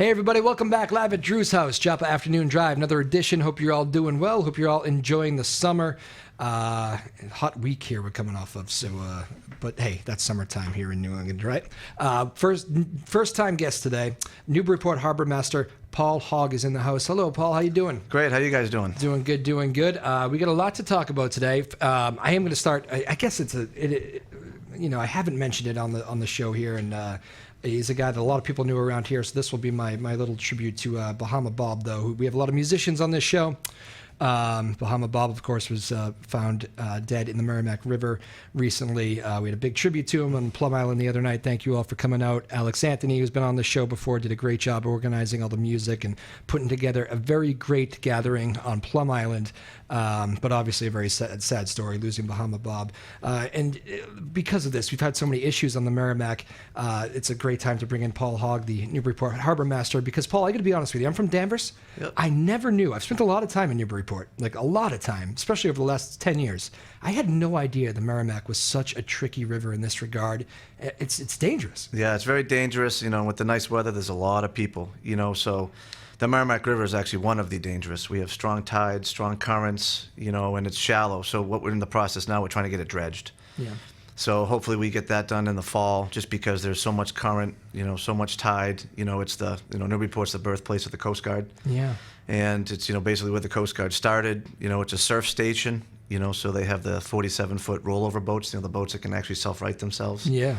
Hey everybody, welcome back live at Drew's house, Joppa Afternoon Drive. Another edition. Hope you're all doing well. Hope you're all enjoying the summer. Hot week here we're coming off of, so but hey, that's summertime here in New England, right? First time guest today, Newburyport Harbor Master Paul Hogg is in the house. Hello, Paul. How you doing? Great. How you guys doing? Doing good. Doing good. We got a lot to talk about today. I am going to start. I guess I haven't mentioned it on the show here, and he's a guy that a lot of people knew around here. So this will be my little tribute to Bahama Bob, though. We have a lot of musicians on this show. Bahama Bob, of course, was found dead in the Merrimack River recently. We had a big tribute to him on Plum Island the other night. Thank you all for coming out. Alex Anthony, who's been on the show before, did a great job organizing all the music and putting together a very great gathering on Plum Island. But obviously a very sad story, losing Bahama Bob. And because of this, we've had so many issues on the Merrimack. It's a great time to bring in Paul Hogg, the Newburyport Harbor Master, because, Paul, I got to be honest with you, I'm from Danvers. Yep. I never knew. I've spent a lot of time in Newburyport, like a lot of time, especially over the last 10 years. I had no idea the Merrimack was such a tricky river in this regard. It's dangerous. Yeah, it's very dangerous. With the nice weather, there's a lot of people, so the Merrimack River is actually one of the dangerous. We have strong tides, strong currents, and it's shallow. So what we're in the process now, we're trying to get it dredged. Yeah. So hopefully we get that done in the fall, just because there's so much current, so much tide. It's Newburyport's the birthplace of the Coast Guard. Yeah. And it's, basically where the Coast Guard started. It's a surf station, so they have the 47-foot rollover boats, the boats that can actually self-right themselves. Yeah.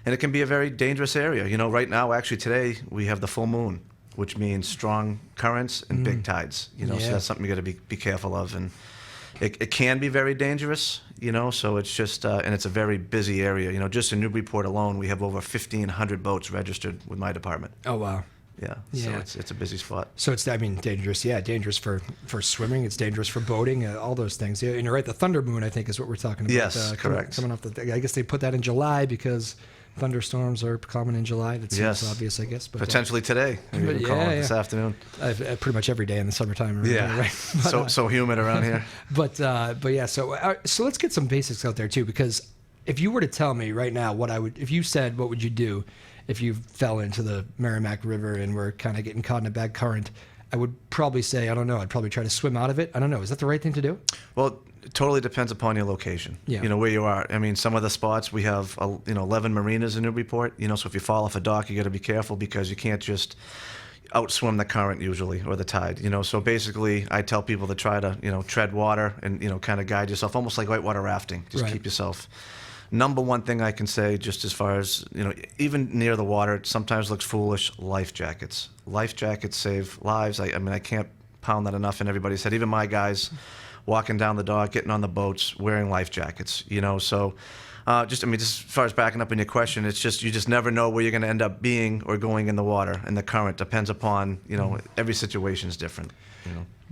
And it can be a very dangerous area. Right now, actually today, we have the full moon, which means strong currents and big tides. So that's something you got to be careful of. And it can be very dangerous, so it's just, and it's a very busy area. Just in Newburyport alone, we have over 1,500 boats registered with my department. Oh, wow. Yeah, so it's a busy spot. So it's, dangerous. Yeah, dangerous for swimming. It's dangerous for boating. All those things. Yeah, and you're right. The thunder moon, I think, is what we're talking about. Yes, correct. Coming off I guess they put that in July because thunderstorms are common in July. That seems obvious, I guess. But potentially today. This afternoon. Pretty much every day in the summertime. Yeah. Right? But, so humid around here. But yeah. So let's get some basics out there too, because if you were to tell me right now if you said what would you do if you fell into the Merrimack River and were kind of getting caught in a bad current, I would probably say, I don't know, I'd probably try to swim out of it. I don't know. Is that the right thing to do? Well, it totally depends upon your location. Yeah. Where you are. Some of the spots, we have 11 marinas in Newburyport. So if you fall off a dock, you got to be careful because you can't just outswim the current usually, or the tide. So basically, I tell people to try to tread water and kind of guide yourself, almost like whitewater rafting. Just keep yourself. Number one thing I can say, just as far as, even near the water, it sometimes looks foolish, life jackets. Life jackets save lives. I can't pound that enough in everybody's head. Even my guys walking down the dock, getting on the boats, wearing life jackets, so just as far as backing up in your question, it's just, you just never know where you're going to end up being or going in the water, and the current depends upon, every situation is different,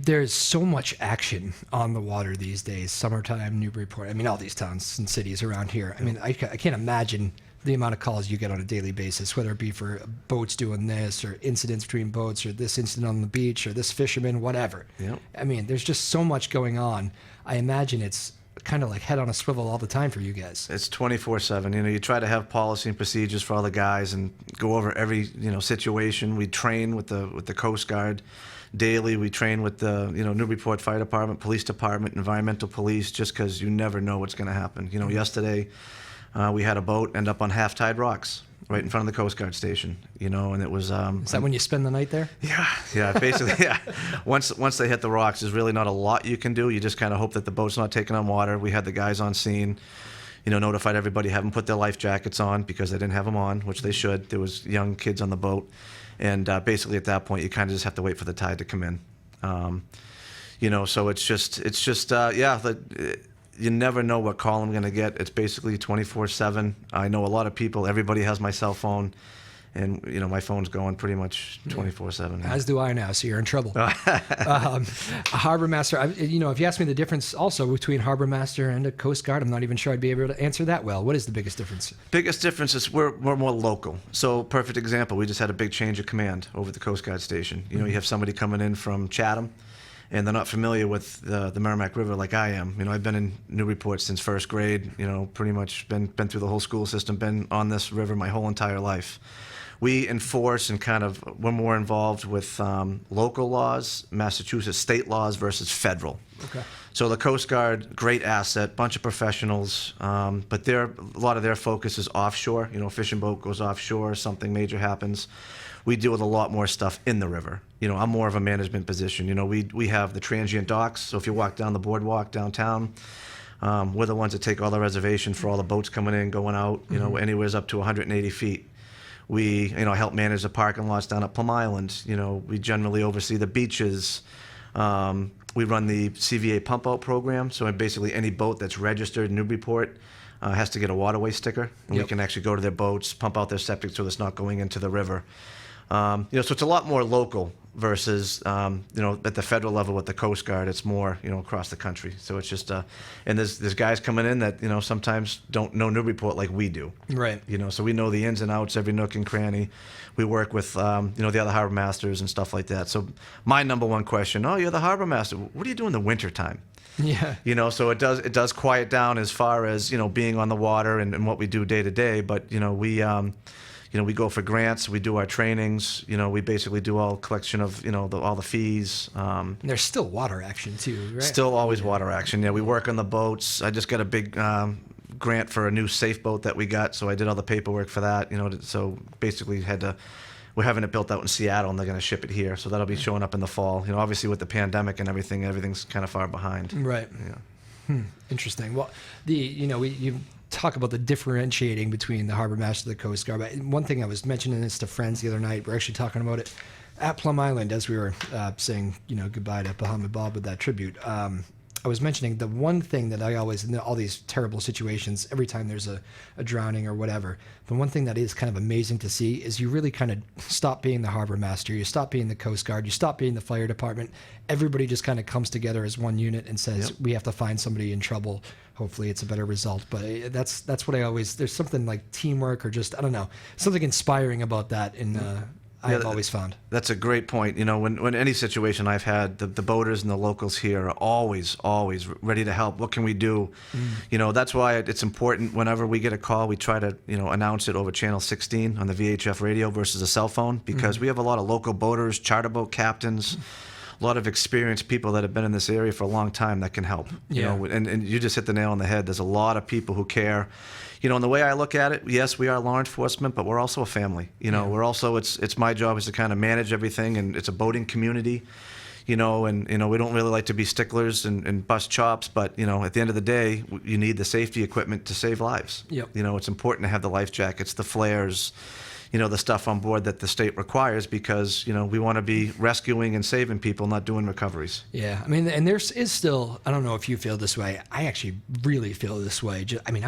There's so much action on the water these days. Summertime, Newburyport. All these towns and cities around here. I can't imagine the amount of calls you get on a daily basis, whether it be for boats doing this, or incidents between boats, or this incident on the beach, or this fisherman, whatever. Yep. There's just so much going on. I imagine it's kind of like head on a swivel all the time for you guys. It's 24/7. You try to have policy and procedures for all the guys and go over every situation. We train with the Coast Guard daily. We train with the Newburyport Fire Department, Police Department, Environmental Police, just because you never know what's going to happen. Yesterday we had a boat end up on half-tide rocks right in front of the Coast Guard station, and it was... Is that when you spend the night there? Yeah, basically, yeah. Once they hit the rocks, there's really not a lot you can do. You just kind of hope that the boat's not taking on water. We had the guys on scene, notified everybody, have them put their life jackets on because they didn't have them on, which they should. There was young kids on the boat. And basically at that point, you kind of just have to wait for the tide to come in. So it's just you never know what call I'm going to get. It's basically 24/7. I know a lot of people, everybody has my cell phone, and my phone's going pretty much 24/7. As do I now, so you're in trouble. Harbor Master, if you ask me the difference also between Harbor Master and a Coast Guard, I'm not even sure I'd be able to answer that well. What is the biggest difference? Biggest difference is we're more local. So perfect example, we just had a big change of command over at the Coast Guard station. You have somebody coming in from Chatham, and they're not familiar with the Merrimack River like I am. I've been in Newburyport since first grade, pretty much been through the whole school system, been on this river my whole entire life. we enforce and kind of we're more involved with local laws, Massachusetts state laws versus federal. Okay. So the Coast Guard, great asset, bunch of professionals, but a lot of their focus is offshore. You know, a fishing boat goes offshore, something major happens. We deal with a lot more stuff in the river. You know, I'm more of a management position. You know, we have the transient docks. So if you walk down the boardwalk downtown, we're the ones that take all the reservation for all the boats coming in, going out. You know, anywhere's up to 180 feet. We, you know, help manage the parking lots down at Plum Island. You know, we generally oversee the beaches. We run the CVA pump out program. So basically any boat that's registered in Newburyport has to get a waterway sticker. And we can actually go to their boats, pump out their septic so it's not going into the river. You know, so it's a lot more local versus, you know, at the federal level with the Coast Guard, it's more, you know, across the country. So it's just, and there's guys coming in that, you know, sometimes don't know Newburyport like we do. Right. You know, so we know the ins and outs, every nook and cranny. We work with, you know, the other harbor masters and stuff like that. So my number one question, oh, you're the harbor master. What do you do in the wintertime? Yeah. You know, so it does quiet down as far as, you know, being on the water and what we do day to day. But, you know, we go for grants, we do our trainings, you know, we basically do all collection of, you know, all the fees. And there's still water action too, right? Still always water action. Yeah, we work on the boats. I just got a big grant for a new safe boat that we got, so I did all the paperwork for that, you know, so basically we're having it built out in Seattle and they're going to ship it here. So that'll be showing up in the fall. You know, obviously with the pandemic and everything's kind of far behind. Right. Yeah. Interesting. Well, you talk about the differentiating between the Harbor Master and the Coast Guard. But one thing I was mentioning this to friends the other night, we're actually talking about it at Plum Island as we were saying, you know, goodbye to Bahama Bob with that tribute. I was mentioning the one thing that I always, in all these terrible situations, every time there's a drowning or whatever, the one thing that is kind of amazing to see is you really kind of stop being the Harbor Master, you stop being the Coast Guard, you stop being the fire department. Everybody just kind of comes together as one unit and says, we have to find somebody in trouble. Hopefully it's a better result. But that's what I always, there's something like teamwork or just, I don't know, something inspiring about that I've always found. That's a great point. You know, when any situation I've had, the boaters and the locals here are always ready to help. What can we do? You know, that's why it's important whenever we get a call, we try to, you know, announce it over channel 16 on the VHF radio versus a cell phone, because we have a lot of local boaters, charter boat captains, a lot of experienced people that have been in this area for a long time that can help. You know, and you just hit the nail on the head. There's a lot of people who care. You know, and the way I look at it, yes, we are law enforcement, but we're also a family. You know, we're also, it's my job is to kind of manage everything, and it's a boating community, you know, and, you know, we don't really like to be sticklers and bust chops, but, you know, at the end of the day, you need the safety equipment to save lives. Yep. You know, it's important to have the life jackets, the flares, you know, the stuff on board that the state requires, because, you know, we want to be rescuing and saving people, not doing recoveries. Yeah, I mean, and there is still, I don't know if you feel this way, I actually really feel this way. I mean,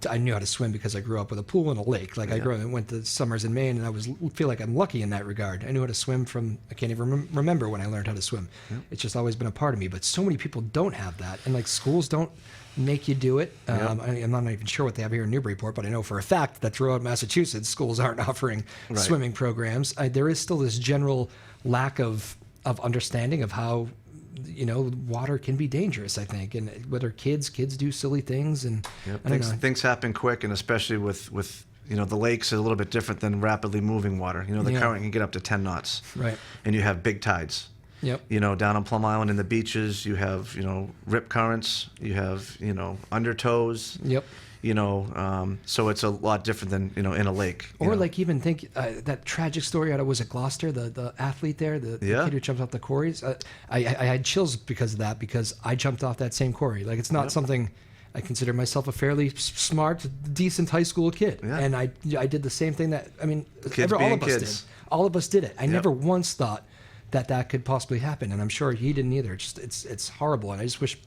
I knew how to swim because I grew up with a pool and a lake. Like I went to summers in Maine, and I feel like I'm lucky in that regard. I knew how to swim I can't even remember when I learned how to swim. It's just always been a part of me. But so many people don't have that, and like schools don't make you do it. I'm not even sure what they have here in Newburyport, but I know for a fact that throughout Massachusetts, schools aren't offering swimming programs. There is still this general lack of understanding of how, you know, water can be dangerous, I think, and whether kids do silly things, and things happen quick, and especially with you know, the lakes are a little bit different than rapidly moving water. You know, the current can get up to 10 knots, right? And you have big tides. Yep. You know, down on Plum Island in the beaches, you have, you know, rip currents, you have, you know, undertows. Yep. You know, so it's a lot different than, you know, in a lake. Or like even think that tragic story out of, was it Gloucester, the athlete there, the kid who jumped off the quarries? I had chills because of that, because I jumped off that same quarry. Like, it's not something, I consider myself a fairly smart, decent high school kid. Yeah. And I did the same thing that, I mean, all of us did. All of us did it. I never once thought that could possibly happen, and I'm sure he didn't either. It's horrible, and I just wish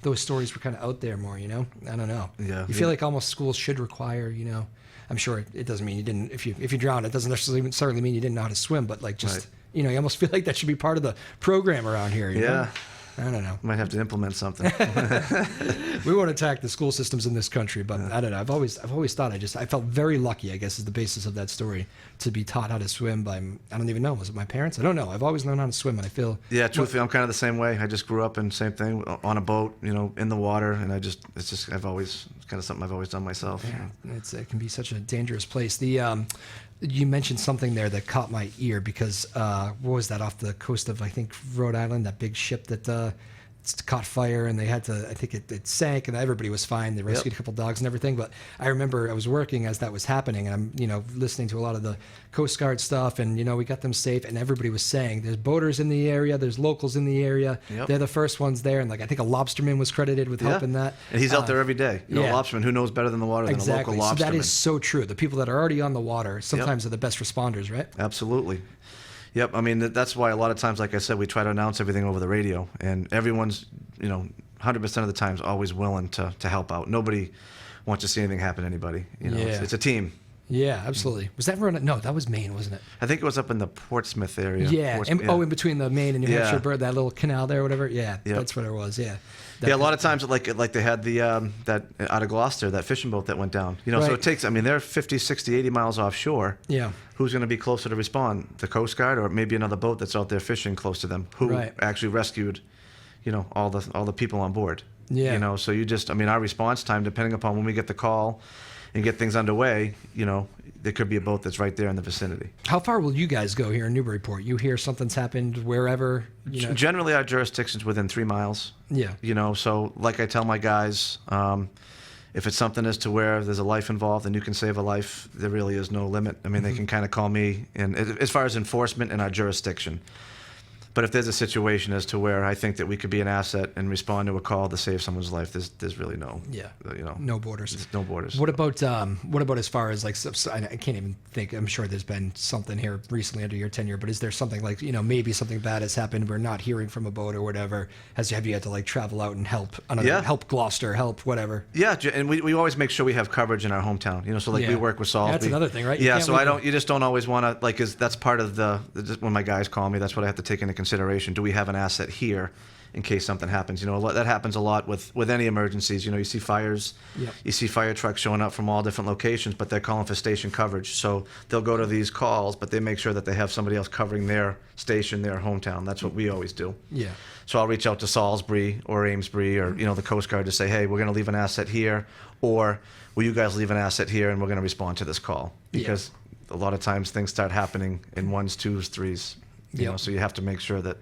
those stories were kind of out there more. You know, I don't know. Yeah. You feel like almost schools should require. You know, I'm sure it doesn't mean you didn't. If you drown, it doesn't necessarily mean you didn't know how to swim. But like just you know, you almost feel like that should be part of the program around here. You know? I don't know. Might have to implement something. We won't attack the school systems in this country, but I don't know. I've always thought I felt very lucky, I guess, is the basis of that story, to be taught how to swim by, I don't even know, was it my parents? I don't know. I've always known how to swim, and I feel. Yeah, truthfully, I'm kind of the same way. I just grew up in same thing, on a boat, you know, in the water, and it's kind of something I've always done myself. Yeah, it can be such a dangerous place. You mentioned something there that caught my ear because what was that off the coast of, I think, Rhode Island, that big ship that caught fire and they had to, I think it sank and everybody was fine. They rescued a couple dogs and everything. But I remember I was working as that was happening and I'm, listening to a lot of the Coast Guard stuff and, we got them safe and everybody was saying there's boaters in the area, there's locals in the area. Yep. They're the first ones there. And like, I think a lobsterman was credited with helping that. And he's out there every day. A lobsterman, who knows better than the water than a local lobsterman? So that is so true. The people that are already on the water sometimes are the best responders, right? Absolutely. Yep. I mean, that's why a lot of times, like I said, we try to announce everything over the radio, and everyone's, 100% of the time is always willing to help out. Nobody wants to see anything happen to anybody. It's a team. Yeah, absolutely. Was that Verona? No, that was Maine, wasn't it? I think it was up in the Portsmouth area. Yeah. In between the Maine and New Hampshire, that little canal there, or whatever. Yeah, that's what it was. Yeah. A lot of times, like they had the that out of Gloucester, that fishing boat that went down. So it takes. I mean, they're 50, 60, 80 miles offshore. Yeah. Who's going to be closer to respond? The Coast Guard, or maybe another boat that's out there fishing close to them, who actually rescued, all the people on board. Yeah. So our response time, depending upon when we get the call and get things underway, there could be a boat that's right there in the vicinity. How far will you guys go here in Newburyport? You hear something's happened wherever? Generally, our jurisdiction's within 3 miles. Yeah. So like I tell my guys, if it's something as to where there's a life involved and you can save a life, there really is no limit. I mean, they can kind of call me, and as far as enforcement in our jurisdiction. But if there's a situation as to where I think that we could be an asset and respond to a call to save someone's life, there's really no, no borders. There's no borders. What about as far as like, I can't even think. I'm sure there's been something here recently under your tenure, but is there something like maybe something bad has happened? We're not hearing from a boat or whatever. Have you had to like travel out and help help Gloucester, help whatever? Yeah, and we always make sure we have coverage in our hometown. So like we work with Salisbury. That's another thing, right? You just don't always want to that's part of when my guys call me. That's what I have to take into consideration. Do we have an asset here in case something happens? That happens a lot with any emergencies. You see fires, you see fire trucks showing up from all different locations, but they're calling for station coverage. So they'll go to these calls, but they make sure that they have somebody else covering their station, their hometown. That's what we always do. Yeah. So I'll reach out to Salisbury or Amesbury or the Coast Guard to say, hey, we're going to leave an asset here, or will you guys leave an asset here, and we're going to respond to this call, because a lot of times things start happening in ones, twos, threes. So you have to make sure that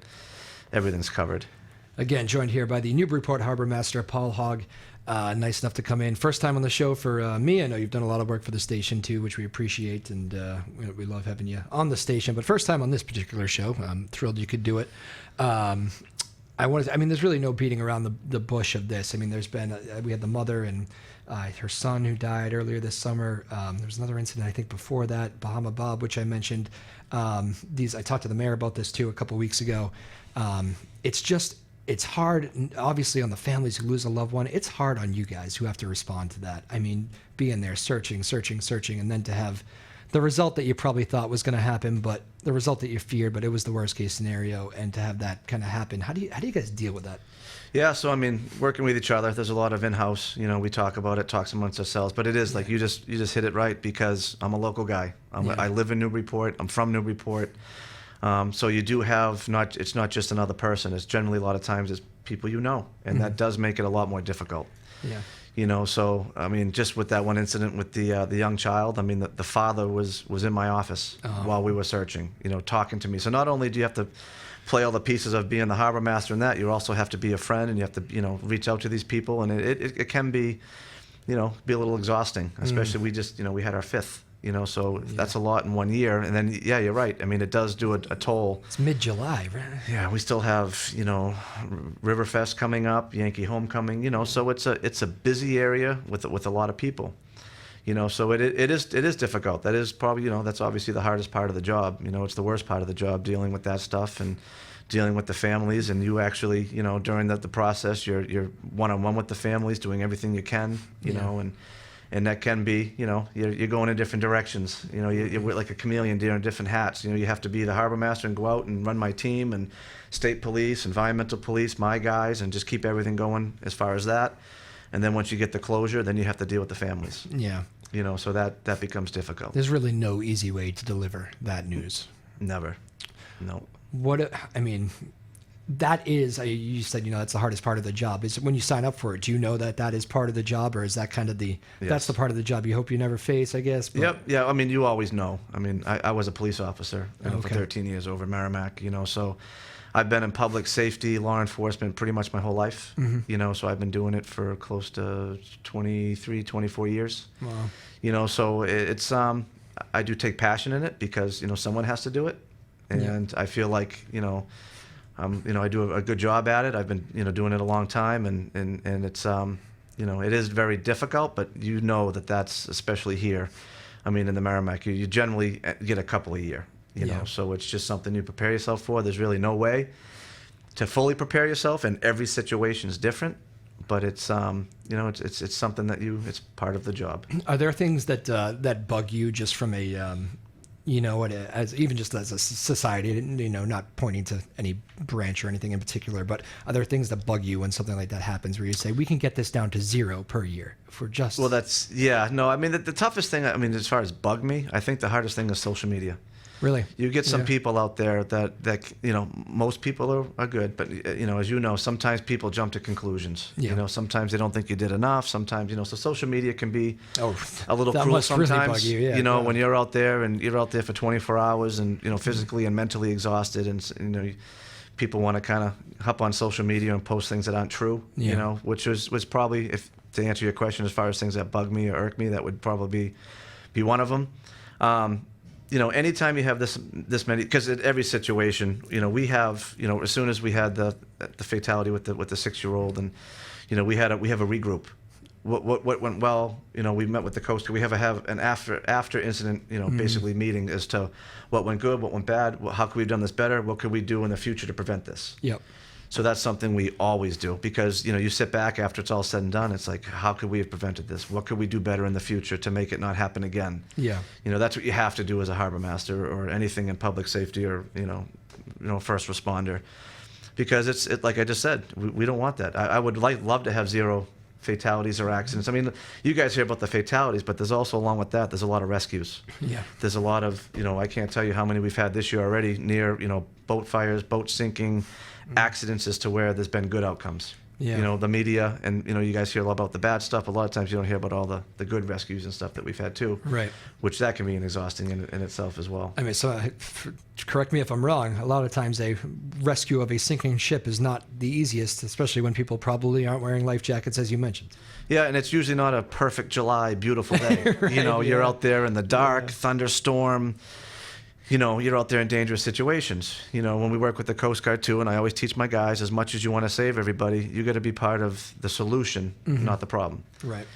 everything's covered. Again, joined here by the Newburyport Harbor Master, Paul Hogg. Nice enough to come in. First time on the show for me. I know you've done a lot of work for the station too, which we appreciate, and we love having you on the station. But first time on this particular show. I'm thrilled you could do it. There's really no beating around the bush of this. There's been we had the mother and her son who died earlier this summer. There was another incident I think before that, Bahama Bob, which I mentioned. I talked to the mayor about this too a couple weeks ago. It's hard, obviously, on the families who lose a loved one. It's hard on you guys who have to respond to that. Being there, searching, and then to have the result that you probably thought was going to happen, but the result that you feared, but it was the worst case scenario, and to have that kind of happen. How do you guys deal with that? Yeah, so working with each other, there's a lot of in-house. We talk about it, talks amongst ourselves, but it is like you just hit it right, because I'm a local guy. I live in Newburyport. I'm from Newburyport. So you do have it's not just another person. It's generally a lot of times it's people and that does make it a lot more difficult. Yeah. So just with that one incident with the young child, the father was in my office while we were searching, talking to me. So not only do you have to play all the pieces of being the harbor master and that, you also have to be a friend, and you have to reach out to these people, and it can be be a little exhausting, especially we had our fifth. So that's a lot in 1 year. And then, you're right. It does do a toll. It's mid-July, right? Yeah, we still have, Riverfest coming up, Yankee Homecoming, so it's a busy area with a lot of people. So it is difficult. That is probably, that's obviously the hardest part of the job. It's the worst part of the job, dealing with that stuff and dealing with the families. And you actually, during the process, you're one-on-one with the families, doing everything you can, and that can be, you're going in different directions. You're like a chameleon wearing different hats. You have to be the harbor master and go out and run my team, and state police, environmental police, my guys, and just keep everything going as far as that. And then once you get the closure, then you have to deal with the families. Yeah. So that becomes difficult. There's really no easy way to deliver that news. Never. No. that is, you said, that's the hardest part of the job. Is when you sign up for it, do you know that is part of the job, or is that kind of that's the part of the job you hope you never face, I guess? But, Yep. Yeah. I mean, you always know. I mean, I was a police officer for Okay. 13 years over Merrimack, so I've been in public safety, law enforcement pretty much my whole life, so I've been doing it for close to 23, 24 years. Wow. So it's, I do take passion in it because, someone has to do it. And I feel like, I do a good job at it. I've been, doing it a long time, and it's, it is very difficult, but that's especially here. I mean, in the Merrimack, you generally get a couple a year, so it's just something you prepare yourself for. There's really no way to fully prepare yourself, and every situation is different. But it's, it's something that it's part of the job. Are there things that bug you just from a, as even just as a society, not pointing to any branch or anything in particular, but are there things that bug you when something like that happens, where you say, we can get this down to 0 per year if we're just... Well, I mean, the toughest thing, as far as bug me, I think the hardest thing is social media. Really? You get some people out there that most people are good, but as you know, sometimes people jump to conclusions. Yeah. Sometimes they don't think you did enough. Sometimes so social media can be a little that cruel must really sometimes. bug you, When you're out there and you're out there for 24 hours and physically and mentally exhausted, and people want to kind of hop on social media and post things that aren't true. Which was probably, if to answer your question, as far as things that bug me or irk me, that would probably be one of them. Anytime you have this many, because at every situation, we have, as soon as we had the fatality with the 6-year-old, and we have a regroup. What went well? We met with the Coast Guard. We have an after incident, basically meeting as to what went good, what went bad, how could we have done this better, what could we do in the future to prevent this. Yep. So that's something we always do, because you sit back after it's all said and done. It's like, how could we have prevented this? What could we do better in the future to make it not happen again? Yeah. That's what you have to do as a harbor master or anything in public safety or first responder, because it's like I just said, we don't want that. I would love to have 0 fatalities or accidents. I mean, you guys hear about the fatalities, but there's also, along with that, there's a lot of rescues. Yeah. There's a lot of I can't tell you how many we've had this year already near boat fires, boat sinking, accidents, as to where there's been good outcomes. Yeah. The media, and you guys hear a lot about the bad stuff. A lot of times you don't hear about all the good rescues and stuff that we've had too. Right. Which that can be exhausting in itself as well. I mean, so correct me if I'm wrong. A lot of times a rescue of a sinking ship is not the easiest, especially when people probably aren't wearing life jackets, as you mentioned. Yeah, and it's usually not a perfect July, beautiful day. Right, You're out there in the dark, thunderstorm. You're out there in dangerous situations. When we work with the Coast Guard too, and I always teach my guys, as much as you want to save everybody, you got to be part of the solution, not the problem. Right.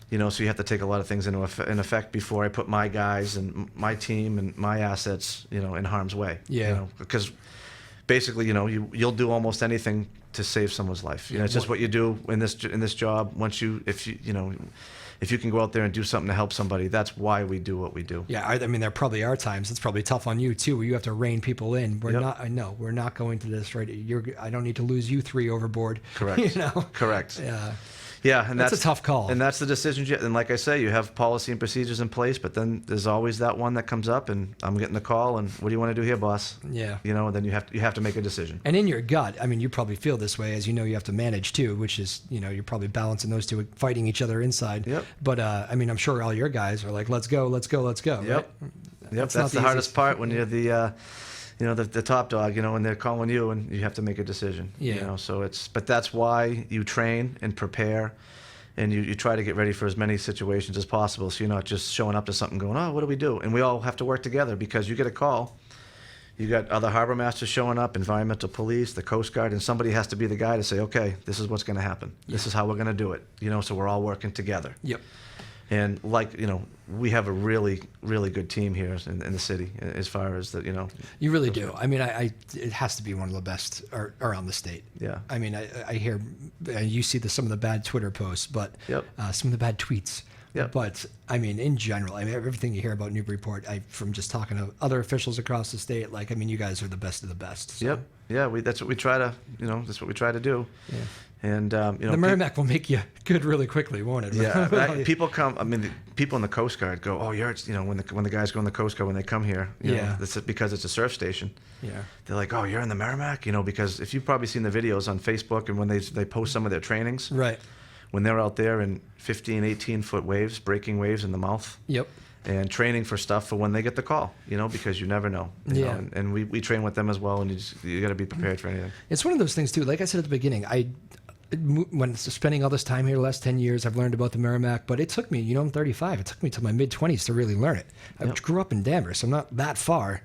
So you have to take a lot of things into effect before I put my guys and my team and my assets, in harm's way. Yeah. Because basically, you'll do almost anything to save someone's life. It's just what you do in this job. If you can go out there and do something to help somebody, that's why we do what we do. Yeah, I mean, there probably are times it's probably tough on you too, where you have to rein people in. We're not going to this, right? I don't need to lose you 3 overboard. Correct. Correct. Yeah. Yeah, and that's a tough call. And that's the decisions. And like I say, you have policy and procedures in place, but then there's always that one that comes up, and I'm getting the call, and what do you want to do here, boss? Yeah. And then you have to make a decision. And in your gut, I mean, you probably feel this way, as you have to manage too, which is, you're probably balancing those two, fighting each other inside. Yep. But I mean, I'm sure all your guys are like, let's go. Yep. Right? Yep. That's the hardest part when you're the top dog, and they're calling you, and you have to make a decision. Yeah. But that's why you train and prepare, and you try to get ready for as many situations as possible, so you're not just showing up to something going, oh, what do we do? And we all have to work together, because you get a call, you got other harbor masters showing up, environmental police, the Coast Guard, and somebody has to be the guy to say, okay, this is what's going to happen. Yeah. This is how we're going to do it. So we're all working together. Yep. And we have a really, really good team here in the city, as far as that, You really do. I mean, it has to be one of the best around the state. Yeah. I mean, I hear, you see some of the bad Twitter posts, but some of the bad tweets. Yep. But I mean, in general, everything you hear about Newburyport, from just talking to other officials across the state, you guys are the best of the best. So. Yep. Yeah. That's what we try to, that's what we try to do. Yeah. And The Merrimack will make you good really quickly, won't it? yeah, people come. I mean, the people in the Coast Guard go, "Oh, you're," when the guys go in the Coast Guard when they come here, this is because it's a surf station. Yeah. They're like, "Oh, you're in the Merrimack," because if you've probably seen the videos on Facebook and when they post some of their trainings, Right. when they're out there in 15, 18-foot waves, breaking waves in the mouth. Yep. And training for stuff for when they get the call, because you never know. You know, and we train with them as well, and you got to be prepared for anything. It's one of those things too. Like I said at the beginning, when spending all this time here, the last 10 years, I've learned about the Merrimack. But it took me, I'm 35. It took me till my mid-20s to really learn it. I grew up in Danvers, so I'm not that far.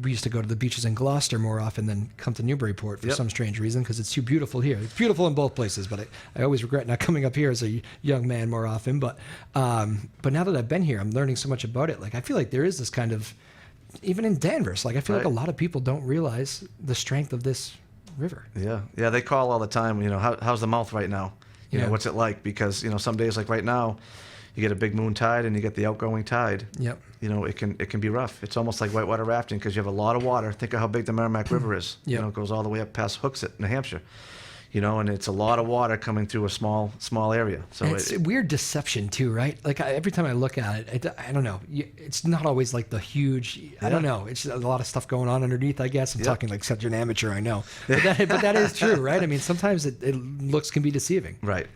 We used to go to the beaches in Gloucester more often than come to Newburyport for some strange reason, because it's too beautiful here. It's beautiful in both places, but I always regret not coming up here as a young man more often. But now that I've been here, I'm learning so much about it. Like, I feel like there is this kind of, even in Danvers, like I feel like a lot of people don't realize the strength of this river. Yeah, they call all the time. How's the mouth right now? What's it like? Because some days like right now, you get a big moon tide and you get the outgoing tide. Yep. It can be rough. It's almost like whitewater rafting because you have a lot of water. Think of how big the Merrimack River is. Yep. It goes all the way up past Hooksett, New Hampshire. And it's a lot of water coming through a small area. So it's a weird deception too, right? Like every time I look at it, I don't know. It's not always like the huge. I don't know. It's a lot of stuff going on underneath. I guess I'm talking like such an amateur. I know, but that is true, right? I mean, sometimes it looks can be deceiving. Right.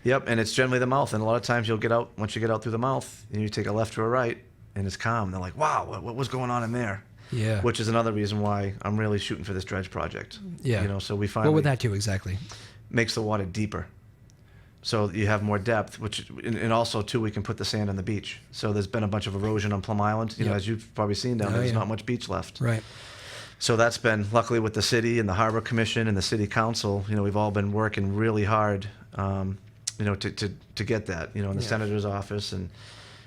Yep, and it's generally the mouth. And a lot of times once you get out through the mouth, and you take a left or a right, and it's calm. They're like, wow, what was going on in there? Yeah. Which is another reason why I'm really shooting for this dredge project. Yeah. So we find what would that do exactly? Makes the water deeper. So you have more depth, and also too, we can put the sand on the beach. So there's been a bunch of erosion on Plum Island. As you've probably seen down there, there's not much beach left. Right. So that's been, luckily with the city and the Harbor Commission and the City Council, we've all been working really hard, to get that, in the Senator's office and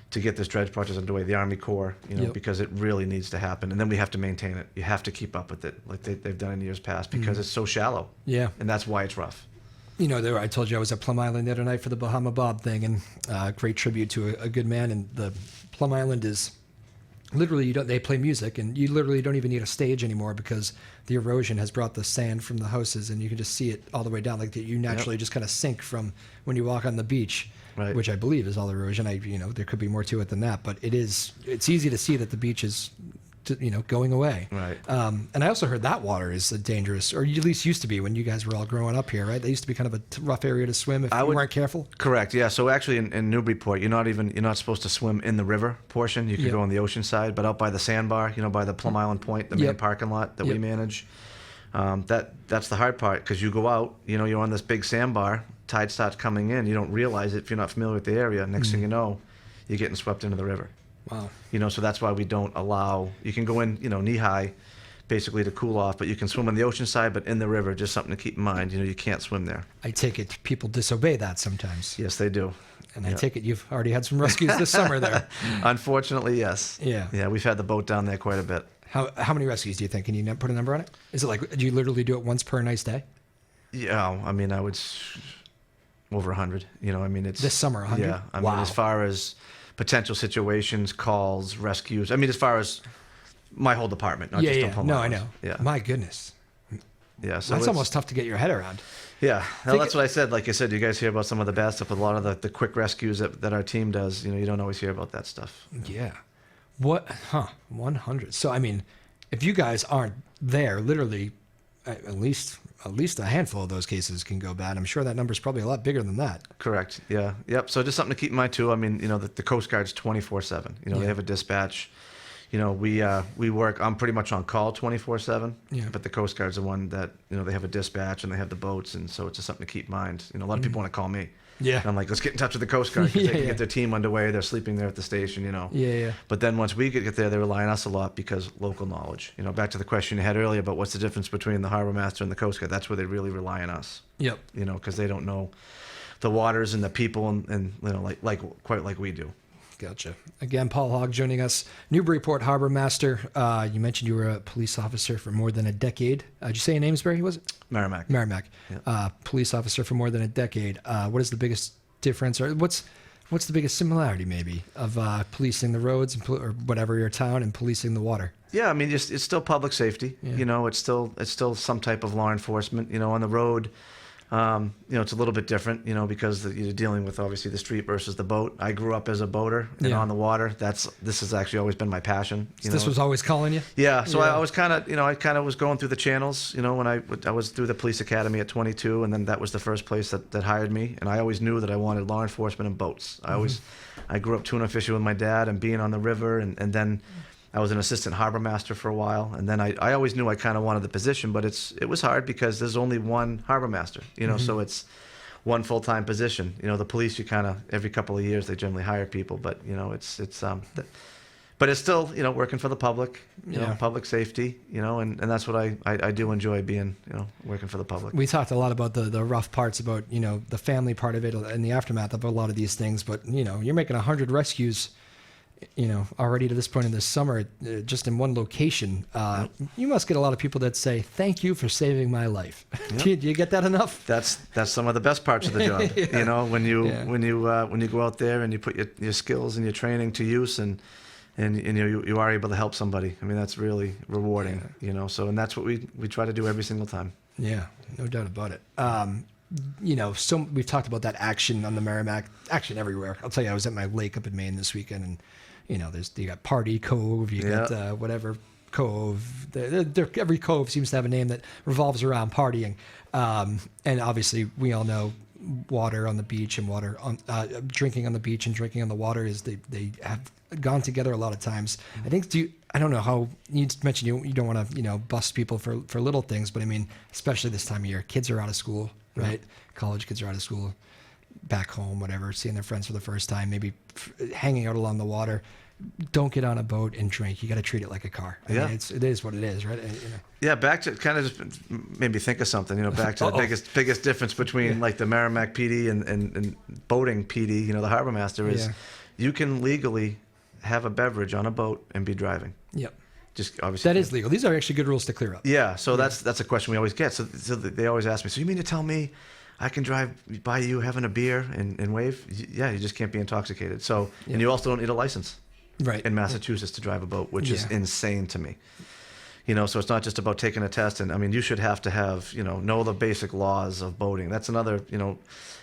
to get this dredge project underway, the Army Corps, because it really needs to happen. And then we have to maintain it. You have to keep up with it like they've done in years past because it's so shallow. Yeah. And that's why it's rough. I told you I was at Plum Island the other night for the Bahama Bob thing, and great tribute to a good man. And the Plum Island is literally, they play music, and you literally don't even need a stage anymore because the erosion has brought the sand from the houses, and you can just see it all the way down. Like you naturally just kind of sink from when you walk on the beach, which I believe is all erosion. There could be more to it than that, but it's easy to see that the beach is, going away. Right. And I also heard that water is dangerous, or at least used to be when you guys were all growing up here, right? They used to be kind of a rough area to swim if you weren't careful. Correct. Yeah. So actually, in Newburyport, you're not supposed to swim in the river portion. You could go on the ocean side, but out by the sandbar, by the Plum Island Point, the main parking lot that we manage. That's the hard part because you go out, you're on this big sandbar. Tide starts coming in. You don't realize it if you're not familiar with the area. Next thing you know, you're getting swept into the river. Wow. So that's why we don't allow, you can go in, knee high, basically to cool off, but you can swim on the ocean side, but in the river, just something to keep in mind, you can't swim there. I take it people disobey that sometimes. Yes, they do. And I take it you've already had some rescues this summer there. Unfortunately, yes. Yeah. Yeah, we've had the boat down there quite a bit. How many rescues do you think? Can you put a number on it? Is it like, do you literally do it once per nice day? Yeah, I mean, I would, over 100, it's... This summer, 100? Yeah, I mean, as far as potential situations, calls, rescues. I mean, as far as my whole department, not just on Plum Island. I know. Yeah. My goodness. Yeah, so that's almost tough to get your head around. Yeah, that's what I said. Like I said, you guys hear about some of the bad stuff, but a lot of the quick rescues that our team does, you don't always hear about that stuff. Yeah. 100. So, I mean, if you guys aren't there, literally, at least a handful of those cases can go bad. I'm sure that number's probably a lot bigger than that. Correct. Yeah. Yep. So just something to keep in mind too. I mean, the Coast Guard's 24/7. They have a dispatch. We work. I'm pretty much on call 24/7. Yeah. But the Coast Guard's the one that they have a dispatch and they have the boats, and so it's just something to keep in mind. A lot of people want to call me. Yeah. And I'm like, let's get in touch with the Coast Guard because they can get their team underway. They're sleeping there at the station. Yeah. But then once we get there, they rely on us a lot because local knowledge. Back to the question you had earlier about what's the difference between the Harbormaster and the Coast Guard. That's where they really rely on us. Yep. Because they don't know the waters and the people and quite like we do. Gotcha. Again, Paul Hogg joining us, Newburyport Harbor Master. You mentioned you were a police officer for more than a decade. Did you say in Amesbury, was it? Merrimack. Yeah. Police officer for more than a decade. What is the biggest difference, or what's the biggest similarity maybe of policing the roads or whatever your town and policing the water? Yeah, I mean, it's still public safety. Yeah. It's still some type of law enforcement. On the road, It's a little bit different, because you're dealing with obviously the street versus the boat. I grew up as a boater and on the water. This has actually always been my passion. So this was always calling you? Yeah. So I was kind of, I kind of was going through the channels, when I was through the police academy at 22, and then that was the first place that hired me. And I always knew that I wanted law enforcement and boats. I grew up tuna fishing with my dad and being on the river, and then I was an assistant Harbormaster for a while, and then I always knew I kind of wanted the position, but it was hard because there's only one Harbormaster, so it's one full-time position. The police, you kind of every couple of years they generally hire people, but but it's still working for the public, public safety, and that's what I do enjoy being, working for the public. We talked a lot about the rough parts about the family part of it and the aftermath of a lot of these things, but you're making 100 rescues. Already to this point in the summer, just in one location, you must get a lot of people that say, "Thank you for saving my life." Yep. Do you get that enough? That's some of the best parts of the job. Yeah. When you go out there and you put your skills and your training to use, and you are able to help somebody. I mean, that's really rewarding. So and that's what we try to do every single time. Yeah, no doubt about it. So we've talked about that action on the Merrimack, action everywhere. I'll tell you, I was at my lake up in Maine this weekend, and you got Party Cove, you got whatever cove. Every cove seems to have a name that revolves around partying, and obviously we all know water on the beach and water on drinking on the beach and drinking on the water is they have gone together a lot of times. I think I don't know how you mentioned you don't want to bust people for little things, but I mean especially this time of year, kids are out of school, right? College kids are out of school, back home, whatever, seeing their friends for the first time, maybe hanging out along the water. Don't get on a boat and drink. You got to treat it like a car. I mean, it is what it is, right? Yeah, back to kind of just made me think of something. Back to the biggest difference between like the Merrimack PD and boating PD. The Harbormaster is you can legally have a beverage on a boat and be driving. Yep. Just obviously that is legal. These are actually good rules to clear up. Yeah. So that's a question we always get. So they always ask me. So you mean to tell me I can drive by you having a beer and wave? Yeah, you just can't be intoxicated. So and you also don't need a license. Right. In Massachusetts to drive a boat, which is insane to me. So it's not just about taking a test. And I mean, you should have to have, know the basic laws of boating. That's another,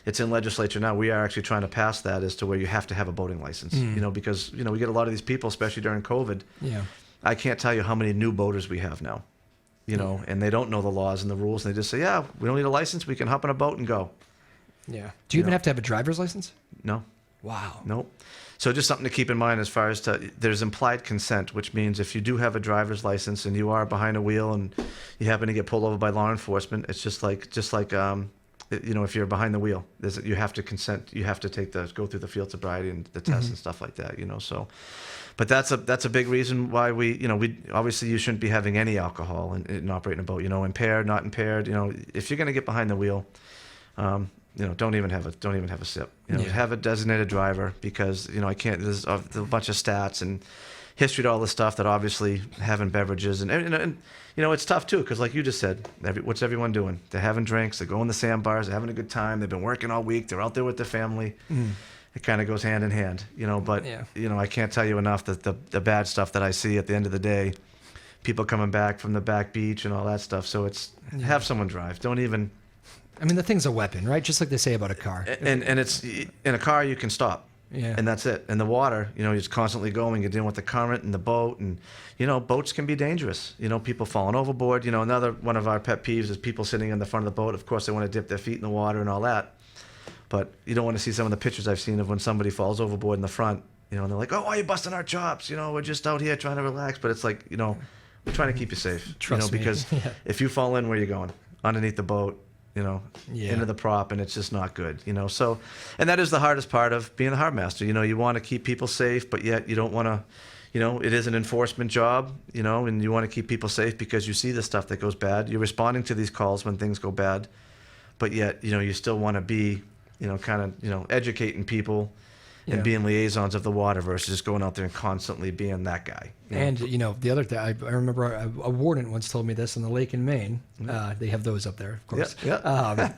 it's in legislature now. We are actually trying to pass that as to where you have to have a boating license, because, we get a lot of these people, especially during COVID. Yeah. I can't tell you how many new boaters we have now, and they don't know the laws and the rules. And they just say, yeah, we don't need a license. We can hop on a boat and go. Yeah. Do you even have to have a driver's license? No. Wow. Nope. So just something to keep in mind as far as there's implied consent, which means if you do have a driver's license and you are behind a wheel and you happen to get pulled over by law enforcement, it's just like if you're behind the wheel, you have to consent. You have to go through the field sobriety and the tests and stuff like that. So, but that's a big reason why we obviously you shouldn't be having any alcohol in operating a boat. Impaired, not impaired. If you're going to get behind the wheel. Don't even have a sip. Have a designated driver because I can't. There's a bunch of stats and history to all this stuff that obviously having beverages and it's tough too because like you just said, what's everyone doing? They're having drinks. They're going to sandbars. They're having a good time. They've been working all week. They're out there with their family. It kind of goes hand in hand. But I can't tell you enough that the bad stuff that I see at the end of the day, people coming back from the back beach and all that stuff. So it's have someone drive. Don't even. I mean, the thing's a weapon, right? Just like they say about a car. And it's in a car you can stop, and that's it. In the water, it's constantly going. You're dealing with the current and the boat, and boats can be dangerous. People falling overboard. Another one of our pet peeves is people sitting in the front of the boat. Of course, they want to dip their feet in the water and all that, but you don't want to see some of the pictures I've seen of when somebody falls overboard in the front. And they're like, "Oh, why are you busting our chops? We're just out here trying to relax." But it's like, we're trying to keep you safe. Trust me. Because if you fall in, where you going? Underneath the boat. Into the prop, and it's just not good, So, and that is the hardest part of being the Harbormaster. You want to keep people safe, but yet you don't want to, it is an enforcement job, and you want to keep people safe because you see the stuff that goes bad. You're responding to these calls when things go bad, but yet, you still want to be, educating people and being liaisons of the water versus just going out there and constantly being that guy. And, the other thing, I remember a warden once told me this on the lake in Maine. They have those up there, of course.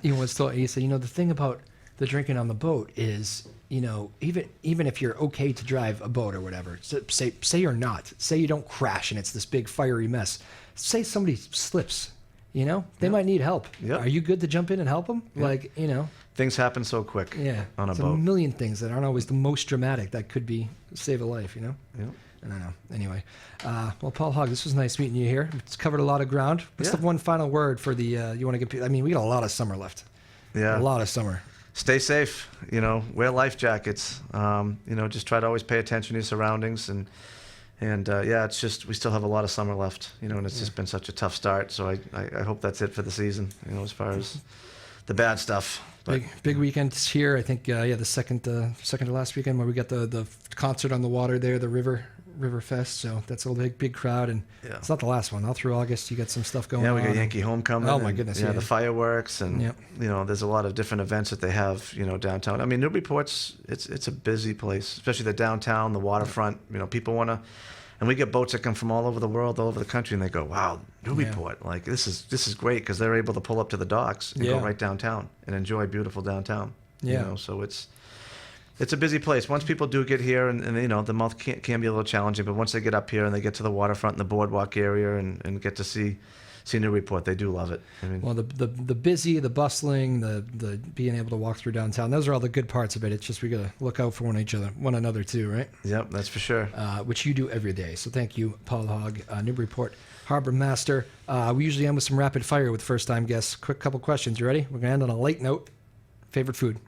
He once told, he said, the thing about the drinking on the boat is, even if you're okay to drive a boat or whatever, say you're not, say you don't crash and it's this big fiery mess, say somebody slips, You know, they might need help. Yep. Are you good to jump in and help them? Like, you know. Things happen so quick on a it's boat. a million things that aren't always the most dramatic that could be save a life, you know? Yeah. I don't know. Anyway, well, Paul Hogg, this was nice meeting you here. It's covered a lot of ground. What's the one final word for the, you want to get, I mean, we got a lot of summer left. Yeah. A lot of summer. Stay safe, you know, wear life jackets, you know, just try to always pay attention to your surroundings. And yeah, it's just, we still have a lot of summer left, you know, and it's just been such a tough start. So I hope that's it for the season, you know, as far as the bad stuff. But, big weekends here. I think, the second to last weekend where we got the concert on the water there, the River Fest. So that's a big crowd, and it's not the last one. All through August, you got some stuff going on. Yeah, we got Yankee Homecoming. Oh my goodness! Yeah, the fireworks, and you know, there's a lot of different events that they have, you know, downtown. I mean, Newburyport's it's a busy place, especially the downtown, the waterfront. You know, people want to. And we get boats that come from all over the world, all over the country, and they go, "Wow, Newburyport! Like this is great," because they're able to pull up to the docks and go right downtown and enjoy beautiful downtown. Yeah. You know, so it's a busy place. Once people do get here, and you know, the month can be a little challenging, but once they get up here and they get to the waterfront and the boardwalk area and get to see Newburyport, they do love it. I mean, well, the busy, the bustling, the being able to walk through downtown, those are all the good parts of it. It's just we got to look out for one another too, right? Yep, that's for sure. Which you do every day. So thank you, Paul Hogg, Newburyport Harbor Master. We usually end with some rapid fire with first-time guests. Quick couple questions. You ready? We're going to end on a light note. Favorite food?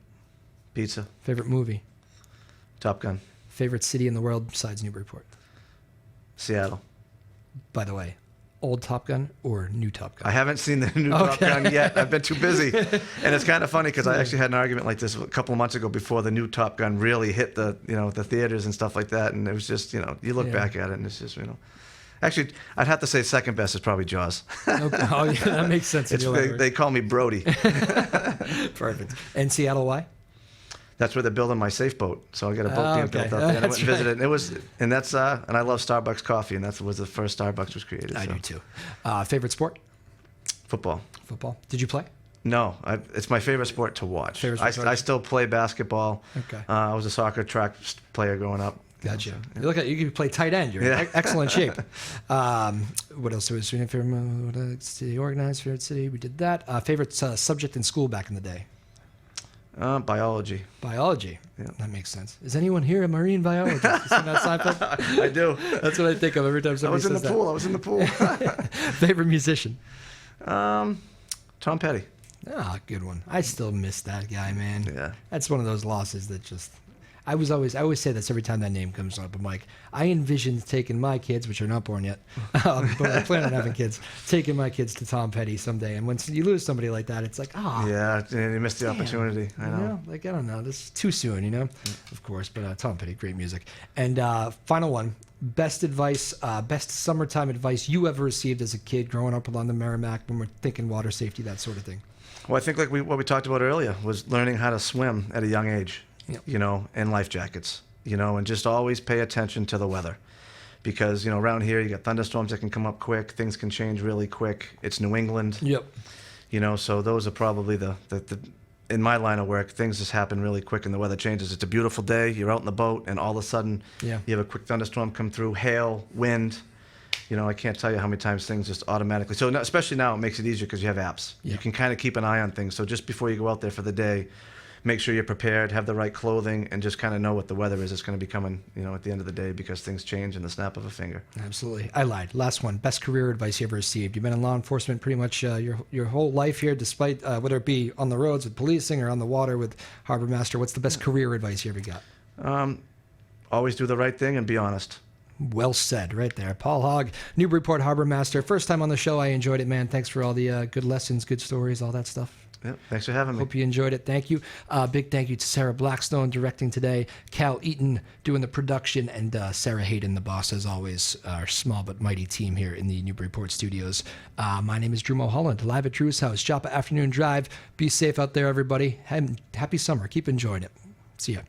Pizza. Favorite movie? Top Gun. Favorite city in the world besides Newburyport? Seattle. By the way, old Top Gun or new Top Gun? I haven't seen the new Top Gun yet. I've been too busy. And it's kind of funny because I actually had an argument like this a couple of months ago before the new Top Gun really hit the theaters and stuff like that. And it was just, you know, you look back at it and it's just, you know. Actually, I'd have to say second best is probably Jaws. Okay. Oh, yeah, that makes sense. They call me Brody. Perfect. And Seattle, why? That's where they're building my safe boat. So I got a boat being built up there. And I went and visited. And I love Starbucks coffee, and that was the first Starbucks was created. I do too. Favorite sport? Football. Football. Did you play? No, it's my favorite sport to watch. I still play basketball. Okay. I was a soccer track player growing up. Gotcha. You can play tight end. You're in excellent shape. What else was your favorite city? Organized favorite city. We did that. Favorite subject in school back in the day. Biology. Biology. Yeah. That makes sense. Is anyone here a marine biologist? You seen that Seinfeld? I do. That's what I think of every time somebody says that. I was in the pool. Favorite musician? Tom Petty. Ah, good one. I still miss that guy, man. Yeah. That's one of those losses that just... I always say this every time that name comes up. I'm like, I envisioned taking my kids, which are not born yet, but I plan on having kids, taking my kids to Tom Petty someday. And once you lose somebody like that, it's like, Yeah, you missed the opportunity. I know. You know. Like, I don't know. This is too soon, you know? Of course, but Tom Petty, great music. And final one, best advice, best summertime advice you ever received as a kid growing up along the Merrimack when we're thinking water safety, that sort of thing. Well, I think like what we talked about earlier was learning how to swim at a young age. Yep. You know, and life jackets, you know, and just always pay attention to the weather because, you know, around here you got thunderstorms that can come up quick. Things can change really quick. It's New England. Yep. You know, so those are probably the in my line of work, things just happen really quick and the weather changes. It's a beautiful day. You're out in the boat and all of a sudden you have a quick thunderstorm come through, hail, wind. You know, I can't tell you how many times things just automatically. So especially now it makes it easier because you have apps. Yeah. You can kind of keep an eye on things. So just before you go out there for the day, make sure you're prepared, have the right clothing, and just kind of know what the weather is that's going to be coming, you know, at the end of the day because things change in the snap of a finger. Absolutely. I lied. Last one. Best career advice you ever received. You've been in law enforcement pretty much your whole life here, despite whether it be on the roads with policing or on the water with Harbor Master. What's the best career advice you ever got? Always do the right thing and be honest. Well said right there. Paul Hogg, Newburyport Harbor Master. First time on the show. I enjoyed it, man. Thanks for all the good lessons, good stories, all that stuff. Yep, thanks for having me. Hope you enjoyed it. Thank you. Big thank you to Sarah Blackstone directing today, Cal Eaton doing the production, and Sarah Hayden, the boss, as always, our small but mighty team here in the Newburyport studios. My name is Drew Moholland, live at Drew's house, Joppa Afternoon Drive. Be safe out there, everybody. Happy summer. Keep enjoying it. See ya.